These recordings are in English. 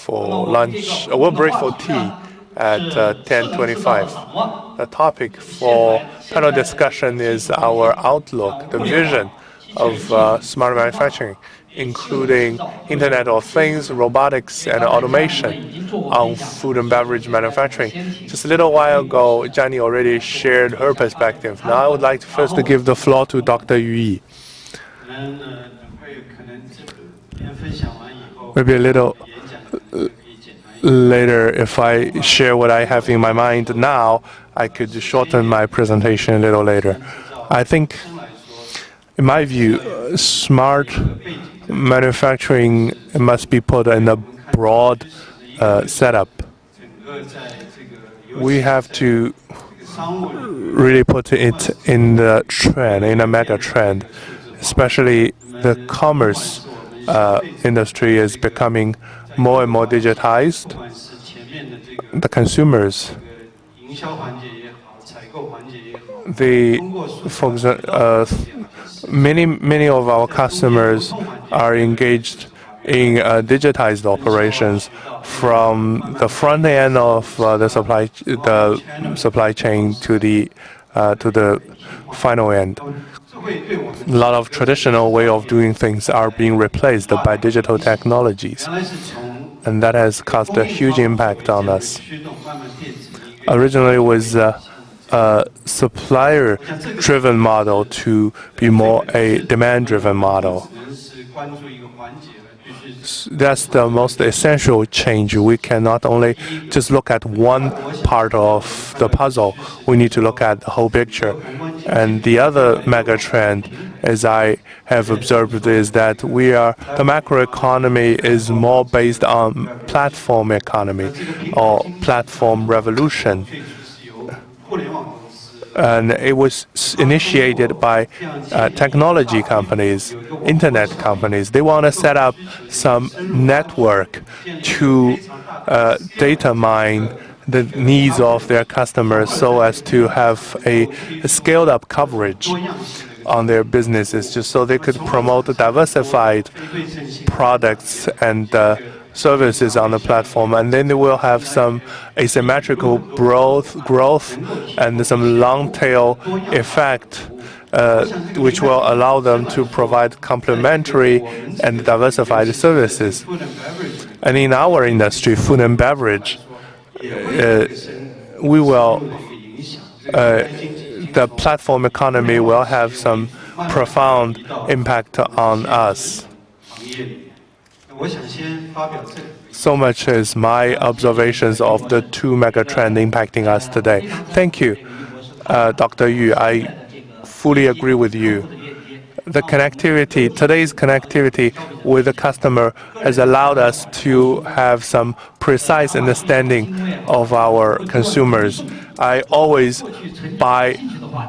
for lunch. We'll break for tea at 10:25. The topic for panel discussion is our outlook, the vision of smart manufacturing, including Internet of Things, robotics, and automation on food and beverage manufacturing. Just a little while ago, Jiani already shared her perspective. Now I would like to first give the floor to Dr. Yu Yi. Maybe a little later, if I share what I have in my mind now, I could shorten my presentation a little later. I think, in my view, smart manufacturing must be put in a broad setup. We have to really put it in the trend, in a mega trend, especially the commerce industry is becoming more and more digitized. The consumers, for example, many of our customers are engaged in digitized operations from the front end of the supply chain to the final end. A lot of traditional way of doing things are being replaced by digital technologies, and that has caused a huge impact on us. Originally, it was a supplier-driven model to be more a demand-driven model. That's the most essential change. We cannot only just look at one part of the puzzle. We need to look at the whole picture. And the other mega trend, as I have observed, is that the macroeconomy is more based on platform economy or platform revolution. And it was initiated by technology companies, internet companies. They want to set up some network to data mine the needs of their customers so as to have a scaled-up coverage on their businesses, just so they could promote diversified products and services on the platform, and then they will have some asymmetrical growth and some long-tail effect, which will allow them to provide complementary and diversified services. And in our industry, food and beverage, the platform economy will have some profound impact on us. So much is my observations of the two mega trends impacting us today. Thank you, Dr. Yu. I fully agree with you. The connectivity, today's connectivity with the customer has allowed us to have some precise understanding of our consumers. I always buy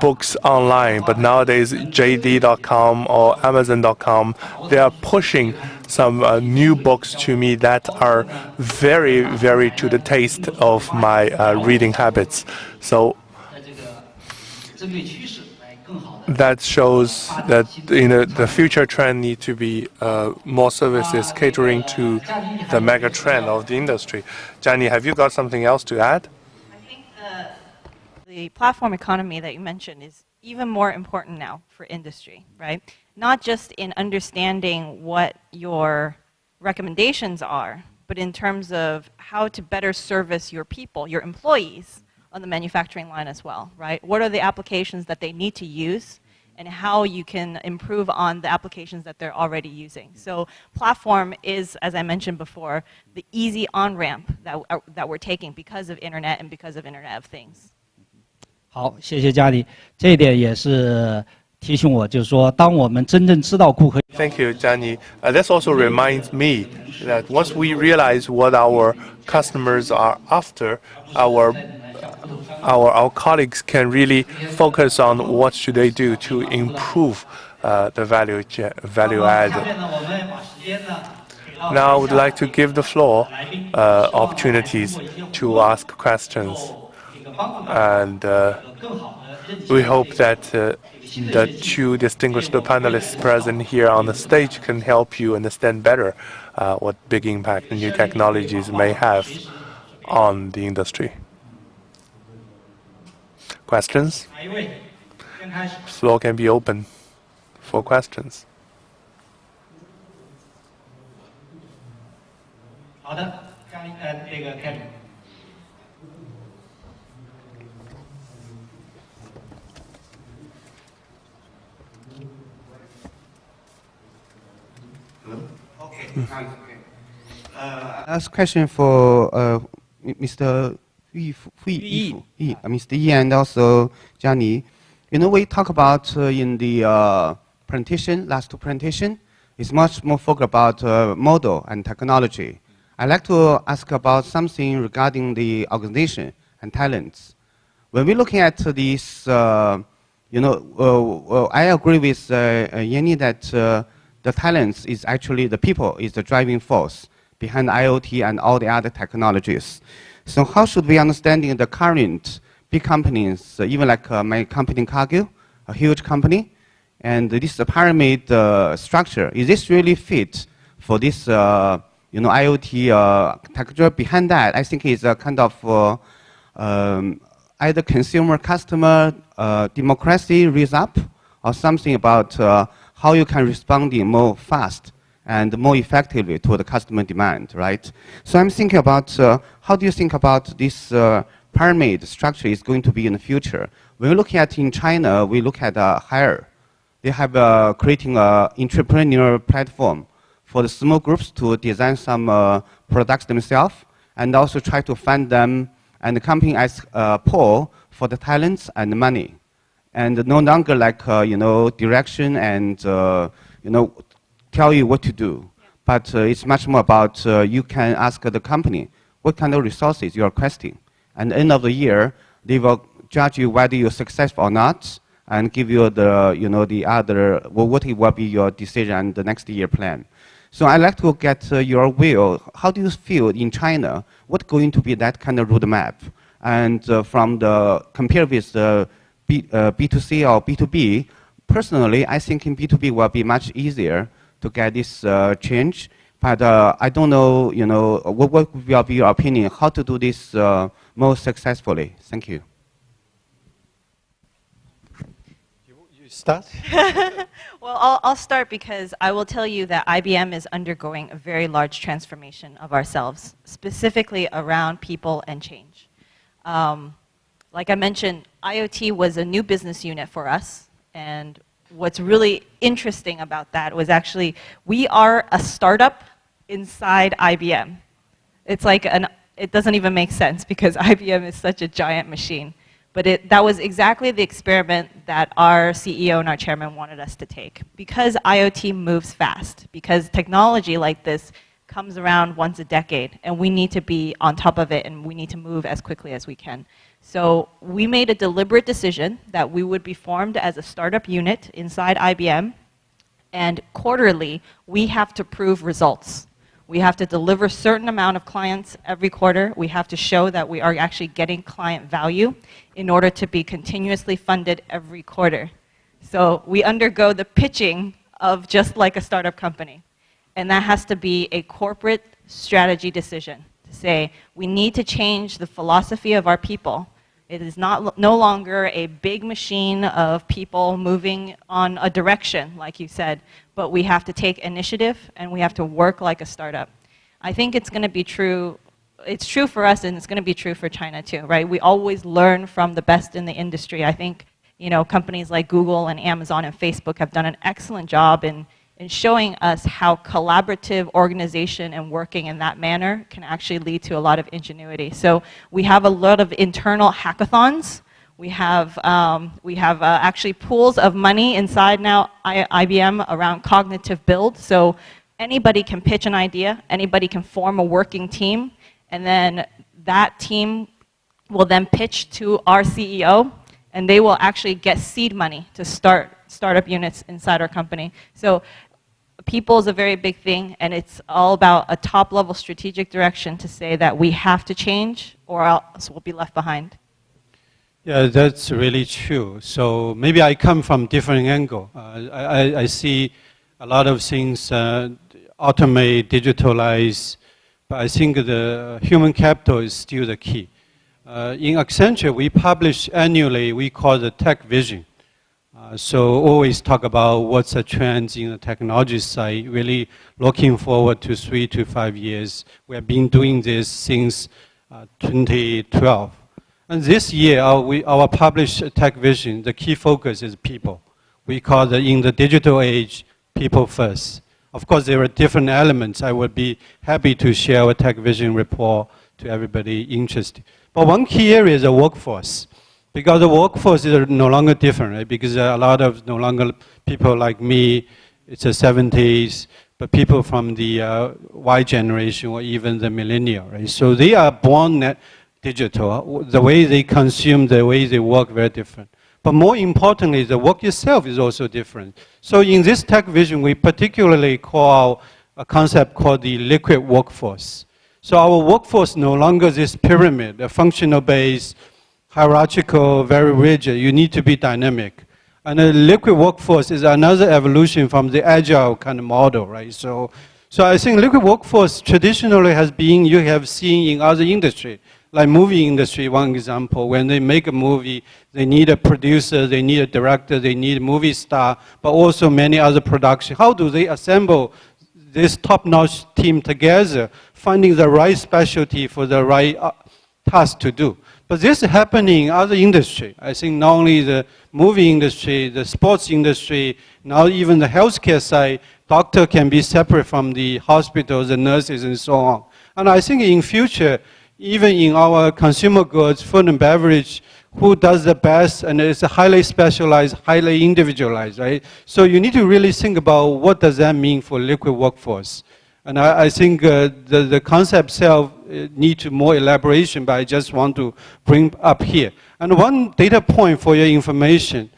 books online, but nowadays JD.com or Amazon.com, they are pushing some new books to me that are very, very to the taste of my reading habits. So that shows that the future trend need to be more services catering to the mega trend of the industry. Jiani, have you got something else to add? I think the platform economy that you mentioned is even more important now for industry, right? Not just in understanding what your recommendations are, but in terms of how to better service your people, your employees on the manufacturing line as well, right? What are the applications that they need to use and how you can improve on the applications that they're already using. So platform is, as I mentioned before, the easy on-ramp that we're taking because of Internet and because of Internet of Things. 好，谢谢嘉丽。这一点也是提醒我，就是说，当我们真正知道顾客。Thank you, Jiani. This also reminds me that once we realize what our customers are after, our colleagues can really focus on what should they do to improve the value add. Now I would like to give the floor opportunities to ask questions. And We hope that the two distinguished panelists present here on the stage can help you understand better what big impact new technologies may have on the industry. Questions? Floor can be open for questions. Last question for Mr. Mr. Yi and also Jiani. You know, we talk about in the presentation, last presentation, it's much more focused about model and technology. I'd like to ask about something regarding the organization and talents. When we're looking at this, you know, I agree with Yanni that the talents is actually the people is the driving force behind IoT and all the other technologies. So how should we understand the current big companies, even like my company Cargill, a huge company, and this pyramid structure, is this really fit for this you know, IoT technology? Behind that, I think is a kind of either consumer customer democracy raise up, or something about how you can respond more fast and more effectively to the customer demand, right? So I'm thinking about how do you think about this pyramid structure is going to be in the future? When we look at in China, we look at Hire. They have creating an entrepreneur platform for the small groups to design some products themselves and also try to fund them, and the company as pool for the talents and the money. And no longer like, you know, direction and, you know, tell you what to do. But it's much more about you can ask the company what kind of resources you're requesting. And at the end of the year, they will judge you whether you're successful or not and give you the, you know, the other, well, what will be your decision and the next year plan. So I'd like to get your view. How do you feel in China? What's going to be that kind of roadmap? And from the compare with the B2C or B2B, personally, I think in B2B will be much easier to get this change. But I don't know, you know, what will be your opinion, how to do this more successfully? Thank you. You start? Well, I'll start because I will tell you that IBM is undergoing a very large transformation of ourselves, specifically around people and change. Like I mentioned, IoT was a new business unit for us, and what's really interesting about that was actually we are a startup inside IBM. It's like it doesn't even make sense because IBM is such a giant machine. But that was exactly the experiment that our CEO and our chairman wanted us to take. Because IoT moves fast, because technology like this comes around once a decade, and we need to be on top of it, and we need to move as quickly as we can. So we made a deliberate decision that we would be formed as a startup unit inside IBM, and quarterly, we have to prove results. We have to deliver a certain amount of clients every quarter. We have to show that we are actually getting client value in order to be continuously funded every quarter. So we undergo the pitching of just like a startup company. And that has to be a corporate strategy decision to say, we need to change the philosophy of our people. It is no longer a big machine of people moving on a direction, like you said, but we have to take initiative and we have to work like a startup. I think it's going to be true. It's true for us, and it's going to be true for China too, right? We always learn from the best in the industry. I think, you know, companies like Google and Amazon and Facebook have done an excellent job in showing us how collaborative organization and working in that manner can actually lead to a lot of ingenuity. So we have a lot of internal hackathons. We have actually pools of money inside now IBM around cognitive build. So anybody can pitch an idea, anybody can form a working team, and then that team will then pitch to our CEO, and they will actually get seed money to start startup units inside our company. So people is a very big thing, and it's all about a top-level strategic direction to say that we have to change or else we'll be left behind. Yeah, that's really true. So maybe I come from different angle. I see a lot of things automate, digitalize, but I think the human capital is still the key. In Accenture, we publish annually, we call the Tech Vision. So always talk about what's the trends in the technology side, really looking forward to 3 to 5 years. We have been doing this since 2012. And this year, our published Tech Vision, the key focus is people. We call it in the digital age, people first. Of course, there are different elements. I would be happy to share a Tech Vision report to everybody interested. But one key area is the workforce. Because the workforce is no longer different, right? Because a lot of no longer people like me, it's the 70s, but people from the Y generation or even the millennial, right? So they are born digital. The way they consume, the way they work, very different. But more importantly, the work itself is also different. So in this Tech Vision, we particularly call a concept called the liquid workforce. So our workforce no longer this pyramid, a functional base, hierarchical, very rigid. You need to be dynamic. And a liquid workforce is another evolution from the agile kind of model, right? So I think liquid workforce traditionally has been, you have seen in other industry, like movie industry, one example. When they make a movie, they need a producer, they need a director, they need a movie star, but also many other productions. How do they assemble this top-notch team together, finding the right specialty for the right task to do? But this is happening in other industry. I think not only the movie industry, the sports industry, now even the healthcare side, doctor can be separate from the hospitals, the nurses, and so on. And I think in future, even in our consumer goods, food and beverage, who does the best, and it's a highly specialized, highly individualized, right? So you need to really think about what does that mean for liquid workforce. And I think the concept itself needs more elaboration, but I just want to bring up here. And one data point for your information,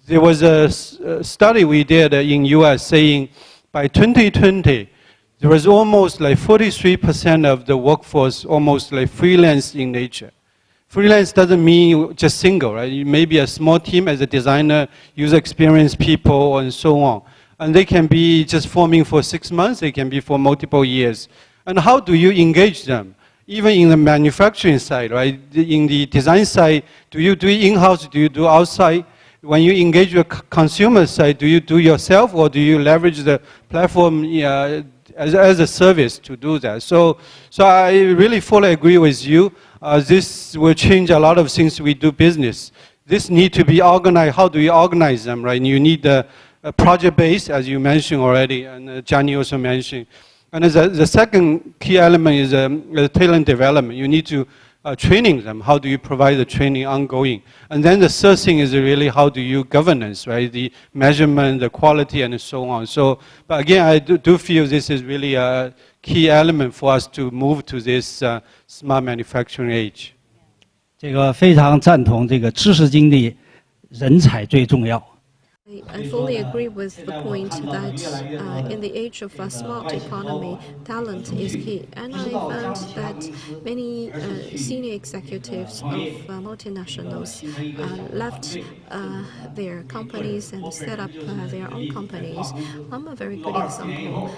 there was a study we did in US saying by 2020, there was almost like 43% of the workforce almost like freelance in nature. Freelance doesn't mean just single, right? You may be a small team as a designer, user experience people, and so on. And they can be just forming for 6 months, they can be for multiple years. And how do you engage them? Even in the manufacturing side, right? In the design side, do you do it in-house, do you do outside? When you engage your consumer side, do you do yourself or do you leverage the platform as a service to do that? So I really fully agree with you. This will change a lot of things we do business. This need to be organized. How do you organize them, right? And you need a project base, as you mentioned already, and Jiani also mentioned. And the second key element is talent development. You need to training them. How do you provide the training ongoing? And then the third thing is really how do you governance, right? The measurement, the quality, and so on. So, but again, I do feel this is really a key element for us to move to this smart manufacturing age. 这个非常赞同，这个知识经历，人才最重要。 I fully agree with the point that in the age of a smart economy, talent is key. And I found that many senior executives of multinationals left their companies and set up their own companies. I'm a very good example.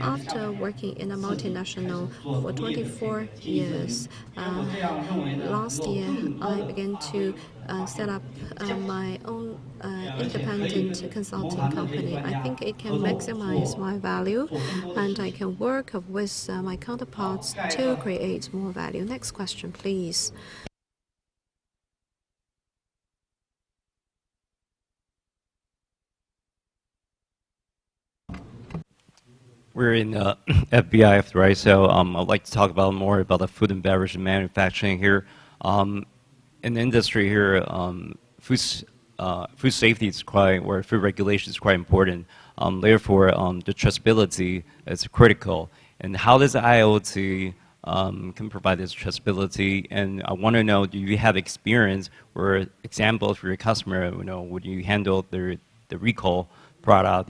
After working in a multinational for 24 years, last year I began to set up my own independent consulting company. I think it can maximize my value and I can work with my counterparts to create more value. Next question, please. We're in FBIF, right? So I'd like to talk about more about the food and beverage and manufacturing here. In the industry here, food safety is or food regulation is quite important. Therefore, the traceability is critical. And how does IoT can provide this traceability? And I want to know, do you have experience or examples for your customer? Would you handle the recall product,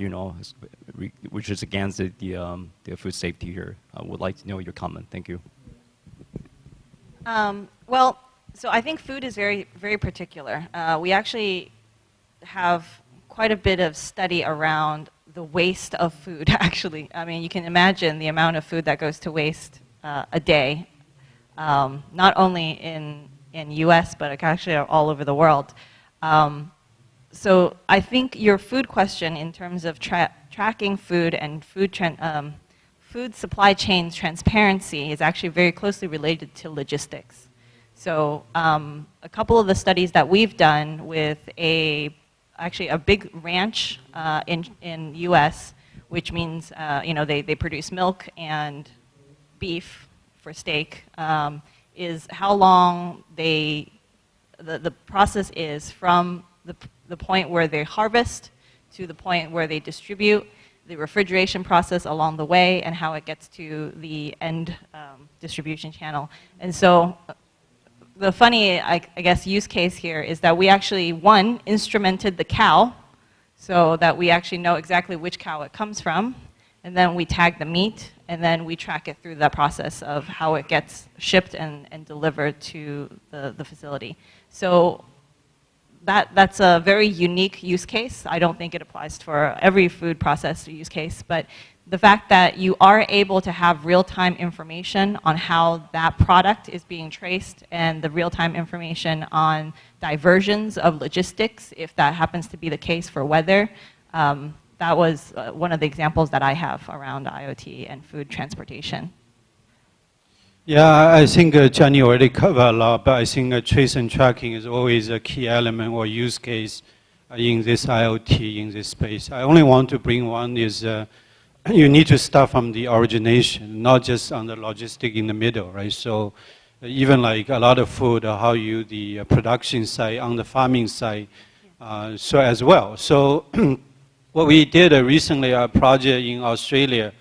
which is against the food safety here? I would like to know your comment. Thank you. Well, So I think food is very, very particular. We actually have quite a bit of study around the waste of food, actually. I mean, you can imagine the amount of food that goes to waste a day, not only in US, but actually all over the world. So I think your food question in terms of tracking food and food supply chain transparency is actually very closely related to logistics. So a couple of the studies that we've done with actually a big ranch in US, which means they produce milk and beef for steak, is how long the process is from the point where they harvest to the point where they distribute, the refrigeration process along the way, and how it gets to the end distribution channel. And so the funny, I guess, use case here is that we actually, one, instrumented the cow so that we actually know exactly which cow it comes from, and then we tag the meat, and then we track it through the process of how it gets shipped and delivered to the facility. So that's a very unique use case. I don't think it applies for every food process use case, but the fact that you are able to have real-time information on how that product is being traced and the real-time information on diversions of logistics, if that happens to be the case for weather, that was one of the examples that I have around IoT and food transportation. Yeah, I think Jiani already covered a lot, but I think trace and tracking is always a key element or use case in this IoT, in this space. I only want to bring one is you need to start from the origination, not just on the logistic in the middle, right? So even like a lot of food, how you, the production side, on the farming side, so as well. So what we did recently, a project in Australia,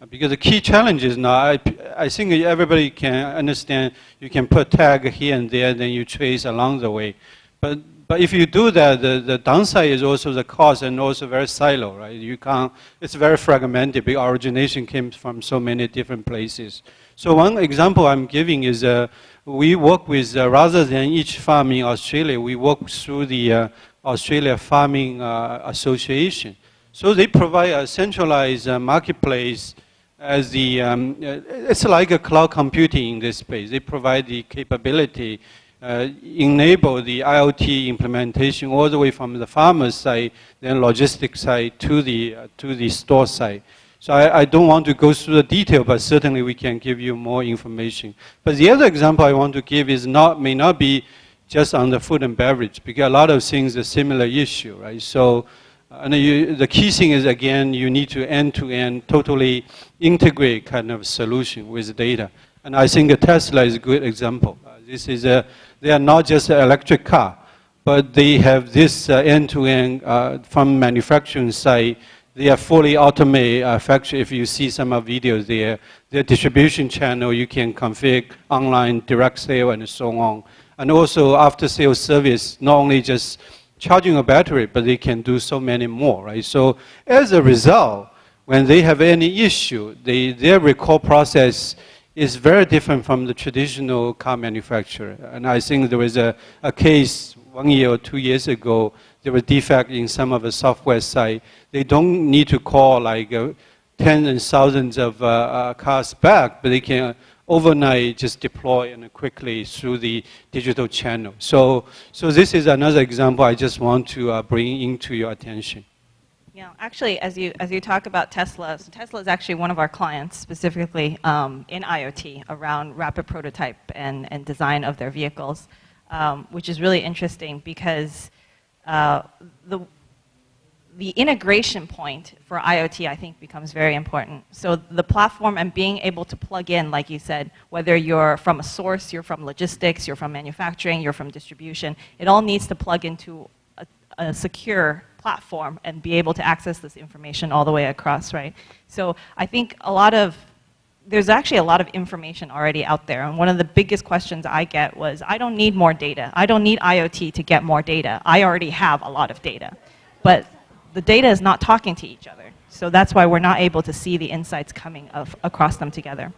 because the key challenge is now, I think everybody can understand, you can put tag here and there, then you trace along the way. But if you do that, the downside is also the cost and also very silo, right? You can't, it's very fragmented. The origination came from so many different places. So one example I'm giving is we work with, rather than each farm in Australia, we work through the Australia Farming Association. So they provide a centralized marketplace as the, it's like a cloud computing in this space. They provide the capability, enable the IoT implementation all the way from the farmer's side, then logistics side to the store side. So I don't want to go through the detail, but certainly we can give you more information. But the other example I want to give is may not be just on the food and beverage, because a lot of things are similar issue, right? So and the key thing is, again, you need to end-to-end totally integrate kind of solution with data. And I think Tesla is a good example. This is they are not just an electric car, but they have this end-to-end from manufacturing side. They are fully automated factory. If you see some of videos there, their distribution channel, you can configure online direct sale and so on. And also after sales service, not only just charging a battery, but they can do so many more, right? So as a result, when they have any issue, their recall process is very different from the traditional car manufacturer. And I think there was a case 1 year or 2 years ago, there was defect in some of the software side. They don't need to call like tens and thousands of cars back, but they can overnight just deploy and quickly through the digital channel. So this is another example I just want to bring into your attention. Yeah, actually, as you talk about Tesla, so Tesla is actually one of our clients specifically in IoT around rapid prototype and design of their vehicles, which is really interesting because the integration point for IoT, I think, becomes very important. So the platform and being able to plug in, like you said, whether you're from a source, you're from logistics, you're from manufacturing, you're from distribution, it all needs to plug into a secure platform and be able to access this information all the way across, right? So I think there's actually a lot of information already out there. And one of the biggest questions I get was, I don't need more data. I don't need IoT to get more data. I already have a lot of data. But the data is not talking to each other. So that's why we're not able to see the insights coming across them together.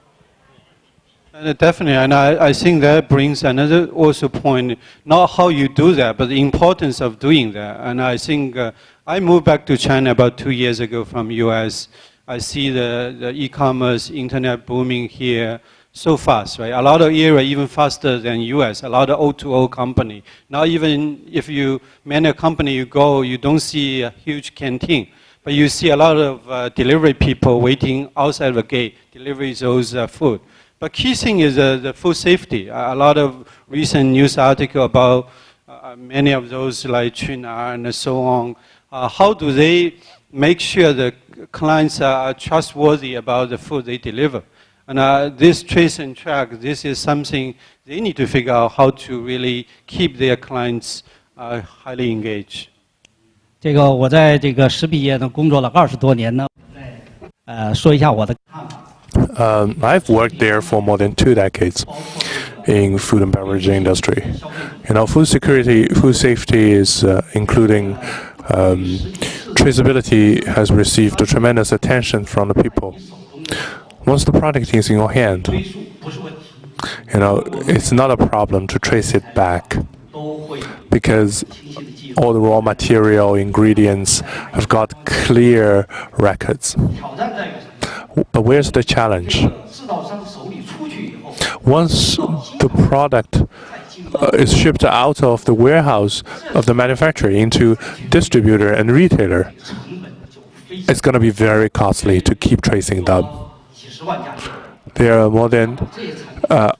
Definitely, and I think that brings another also point, not how you do that, but the importance of doing that. And I think I moved back to China about 2 years ago from US. I see the e-commerce, internet booming here so fast, right? A lot of area even faster than US, a lot of O2O company. Now even if you manage a company, you go, you don't see a huge canteen, but you see a lot of delivery people waiting outside the gate, deliver those food. But key thing is the food safety. A lot of recent news article about many of those like Chunar and so on. How do they make sure the clients are trustworthy about the food they deliver? And this trace and track, this is something they need to figure out how to really keep their clients highly engaged. 这个我在这个食品业呢工作了20多年呢，说一下我的看法。 I've worked there for more than 2 decades in food and beverage industry. You know, food security, food safety is including traceability has received tremendous attention from the people. Once the product is in your hand, you know, it's not a problem to trace it back because all the raw material ingredients have got clear records. But where's the challenge? Once the product is shipped out of the warehouse of the manufacturer into distributor and retailer, it's going to be very costly to keep tracing them. There are more than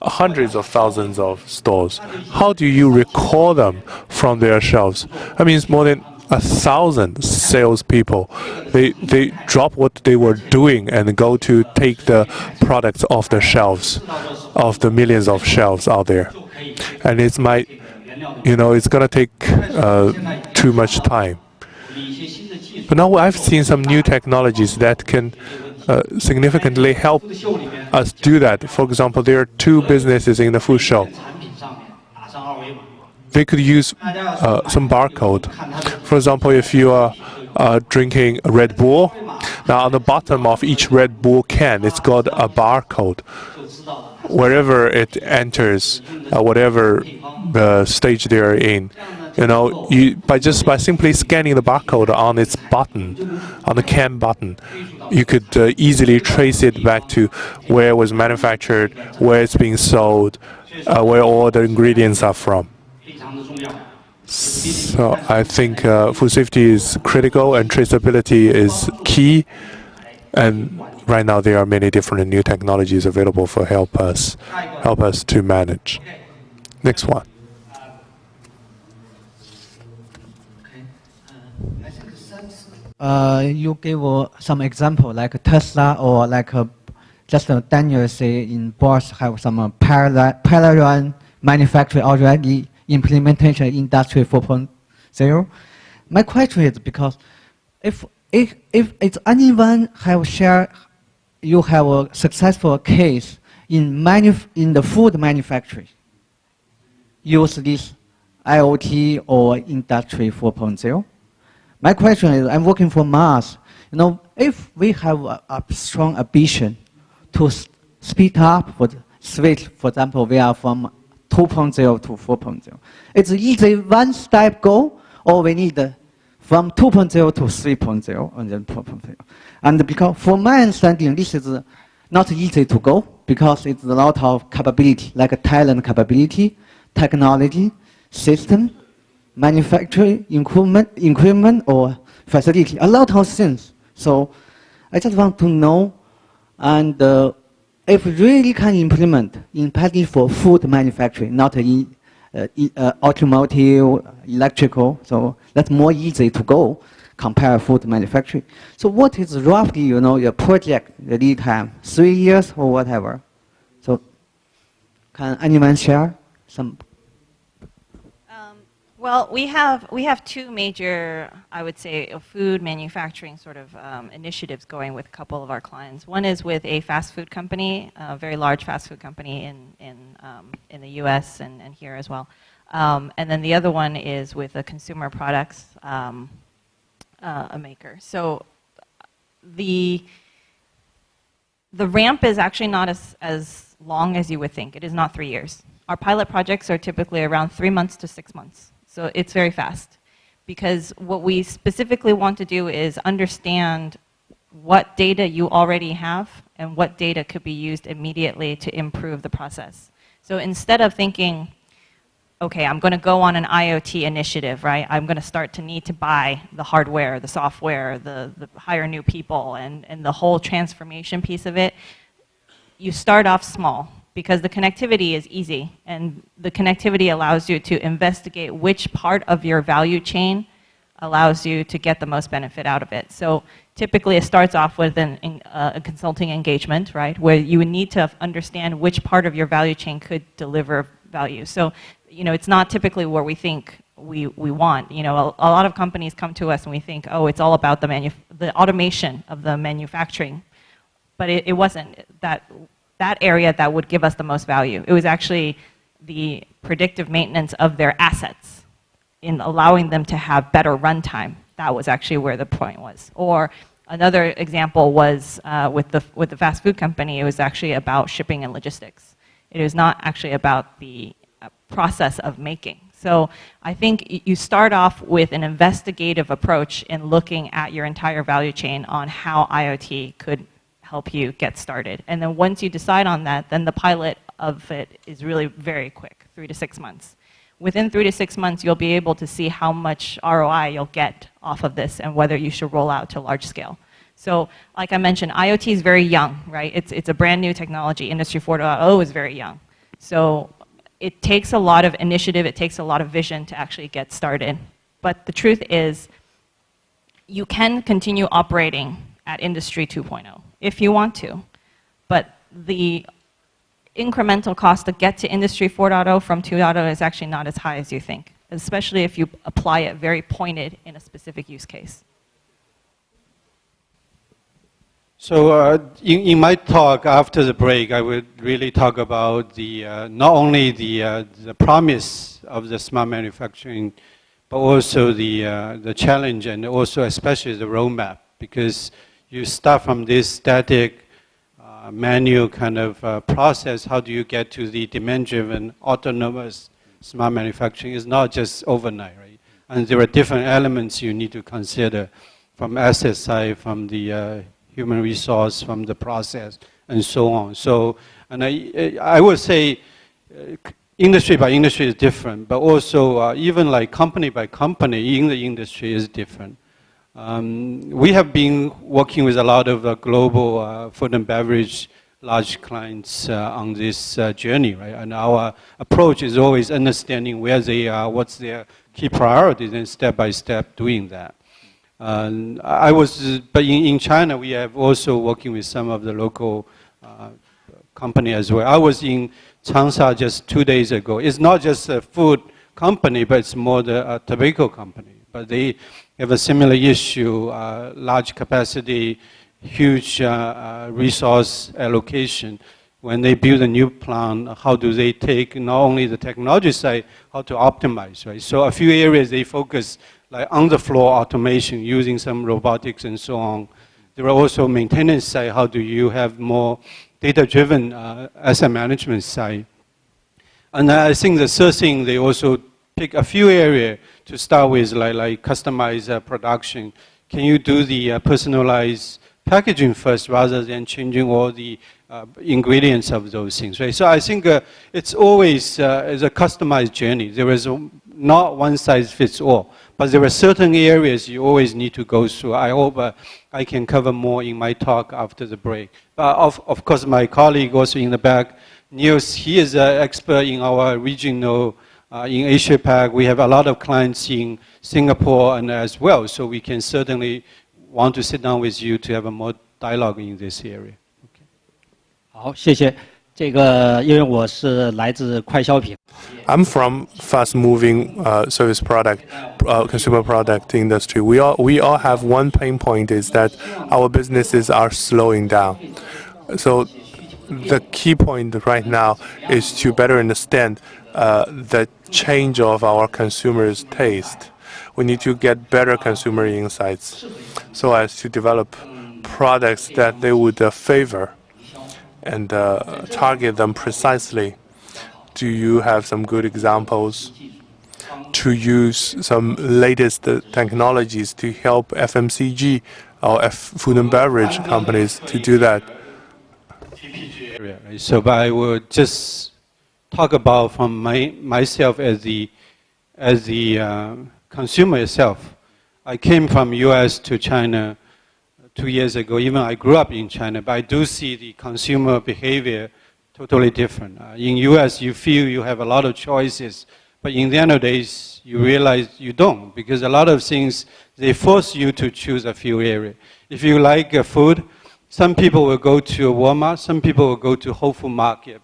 hundreds of thousands of stores. How do you recall them from their shelves? I mean, it's more than 1,000 salespeople. They drop what they were doing and go to take the products off the shelves, of the millions of shelves out there. And it's it's gonna take too much time. But now I've seen some new technologies that can significantly help us do that. For example, there are 2 businesses in the food show. They could use some barcode. For example, if you are drinking a Red Bull, now on the bottom of each Red Bull can, it's got a barcode. Wherever it enters, whatever the stage they're in, you know, by simply scanning the barcode on its button, on the can button, you could easily trace it back to where it was manufactured, where it's being sold, where all the ingredients are from. So I think food safety is critical and traceability is key. And right now there are many different new technologies available for help us to manage. Next one. You gave some example like Tesla or like just Daniel say in Bosch have some parallel run manufacturing already implementation Industry 4.0. My question is because if it's anyone have shared, you have a successful case in the food manufacturing, use this IoT or Industry 4.0. My question is, I'm working for Mars. You know, if we have a strong ambition to speed up for the switch, for example, we are from 2.0 to 4.0. It's easy one step go, or we need from 2.0 to 3.0 and then 4.0. And because for my understanding, this is not easy to go because it's a lot of capability, like a talent capability, technology, system, manufacturing, equipment or facility, a lot of things. So I just want to know, and if really can implement in package for food manufacturing, not in automotive, electrical, so that's more easy to go compare food manufacturing. So what is roughly, you know, your project, the lead time, 3 years or whatever? So can anyone share some? Well, we have 2 major, I would say, food manufacturing sort of initiatives going with a couple of our clients. One is with a fast food company, a very large fast food company in the U.S. and here as well. And then the other one is with a consumer products a maker. So the the ramp is actually not as long as you would think. It is not 3 years. Our pilot projects are typically around 3 months to 6 months. So it's very fast. Because what we specifically want to do is understand what data you already have and what data could be used immediately to improve the process. So instead of thinking, okay, I'm going to go on an IoT initiative, right? I'm going to start to need to buy the hardware, the software, the hire new people, and the whole transformation piece of it. You start off small because the connectivity is easy, and the connectivity allows you to investigate which part of your value chain allows you to get the most benefit out of it. So typically it starts off with a consulting engagement, right, where you would need to understand which part of your value chain could deliver value. So, you know, it's not typically where we think we want. You know, a lot of companies come to us and we think, oh, it's all about the automation of the manufacturing. But it wasn't that area that would give us the most value. It was actually the predictive maintenance of their assets in allowing them to have better runtime. That was actually where the point was. Or another example was with the fast food company, it was actually about shipping and logistics. It was not actually about the process of making. So I think you start off with an investigative approach in looking at your entire value chain on how IoT could help you get started. And then once you decide on that, then the pilot of it is really very quick, 3 to 6 months. Within 3 to 6 months, you'll be able to see how much ROI you'll get off of this and whether you should roll out to large scale. So like I mentioned, IoT is very young, right? It's a brand new technology. Industry 4.0 is very young. So it takes a lot of initiative, it takes a lot of vision to actually get started. But the truth is, you can continue operating at Industry 2.0 if you want to. But the incremental cost to get to Industry 4.0 from 2.0 is actually not as high as you think, especially if you apply it very pointed in a specific use case. So in my talk after the break, I would really talk about the not only the promise of the smart manufacturing, but also the challenge and also especially the roadmap, because you start from this static manual kind of process. How do you get to the demand-driven autonomous smart manufacturing? Is not just overnight, right? And there are different elements you need to consider from asset side, from the human resource, from the process, and so on. So, and I would say industry by industry is different, but also even like company by company in the industry is different. We have been working with a lot of global food and beverage large clients on this journey, right? And our approach is always understanding where they are, what's their key priorities, and step by step doing that. But in China, we have also working with some of the local company as well. I was in Changsha just 2 days ago. It's not just a food company, but it's more the tobacco company. But they have a similar issue, large capacity, huge resource allocation. When they build a new plant, how do they take not only the technology side, how to optimize, right? So a few areas they focus, like on the floor automation, using some robotics and so on. There are also maintenance side, how do you have more data-driven asset management side. And I think the third thing, they also pick a few areas to start with, like customized production. Can you do the personalized packaging first rather than changing all the ingredients of those things, right? So I think it's always is a customized journey. There is not one size fits all, but there are certain areas you always need to go through. I hope I can cover more in my talk after the break. Of course, my colleague also in the back, Niels, he is an expert in our regional, in Asia Pac. We have a lot of clients in Singapore and as well, so we can certainly want to sit down with you to have a more dialogue in this area. 好，谢谢。这个因为我是来自快消品。I'm from fast-moving service product, consumer product industry. We all have one pain point, is that our businesses are slowing down. So the key point right now is to better understand the change of our consumers' taste. We need to get better consumer insights so as to develop products that they would favor. and target them precisely. Do you have some good examples to use some latest technologies to help FMCG or food and beverage companies to do that? Right? So, but I would just talk about from myself as the consumer itself. I came from U.S. to China 2 years ago. Even I grew up in China, but I do see the consumer behavior totally different. In U.S., you feel you have a lot of choices, but in the end of the days, you realize you don't, because a lot of things, they force you to choose a few areas. If you like food, some people will go to Walmart, some people will go to Whole Food Market.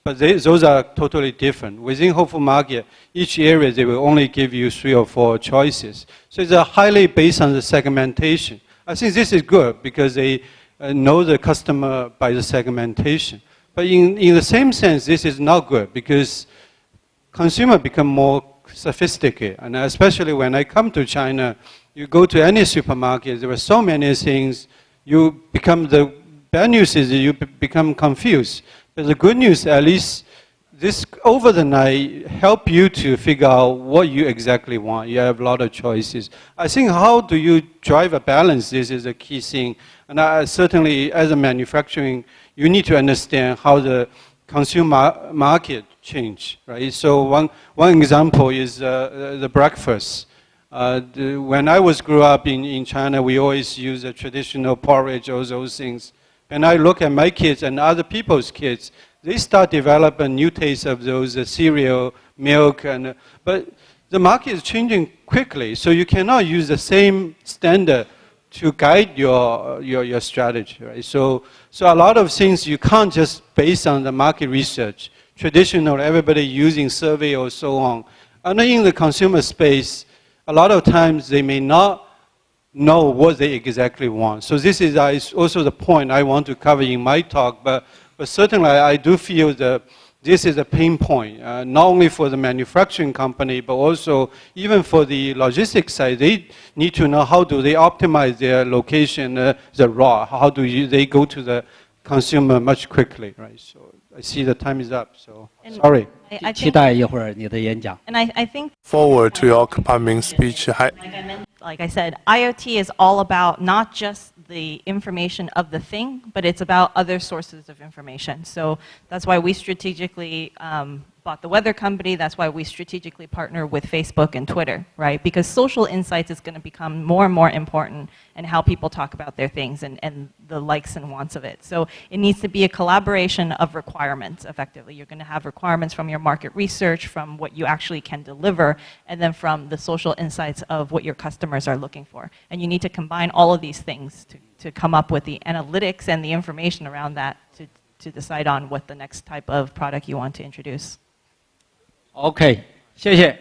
But those are totally different. Within Whole Food Market, each area, they will only give you 3 or 4 choices. So it's highly based on the segmentation. I think this is good because they know the customer by the segmentation. But in the same sense, this is not good because consumers become more sophisticated. And especially when I come to China, you go to any supermarket, there are so many things, you become, the bad news is you become confused. But the good news, at least, this over the night help you to figure out what you exactly want. You have a lot of choices. I think how do you drive a balance, this is a key thing. And certainly, as a manufacturing, you need to understand how the consumer market change, right? So one example is the breakfast. When I grew up in China, we always use a traditional porridge, all those things. And I look at my kids and other people's kids, they start developing new tastes of those cereal, milk, but the market is changing quickly, so you cannot use the same standard to guide your strategy, right? So a lot of things you can't just base on the market research. Traditional, everybody using survey or so on. And in the consumer space, a lot of times they may not know what they exactly want. So this is also the point I want to cover in my talk, but certainly I do feel that this is a pain point, not only for the manufacturing company, but also even for the logistics side. They need to know how do they optimize their location, the raw, how do they go to the consumer much quickly, right? So I see the time is up, so sorry.期待一会儿你的演讲。 And I think Forward to your upcoming speech. like I said, IoT is all about not just the information of the thing, but it's about other sources of information. So that's why we strategically bought the weather company. That's why we strategically partner with Facebook and Twitter, right? Because social insights is going to become more and more important in how people talk about their things and the likes and wants of it. So it needs to be a collaboration of requirements, effectively. You're going to have requirements from your market research, from what you actually can deliver, and then from the social insights of what your customers are looking for. And you need to combine all of these things to come up with the analytics and the information around that to decide on what the next type of product you want to introduce. OK，谢谢。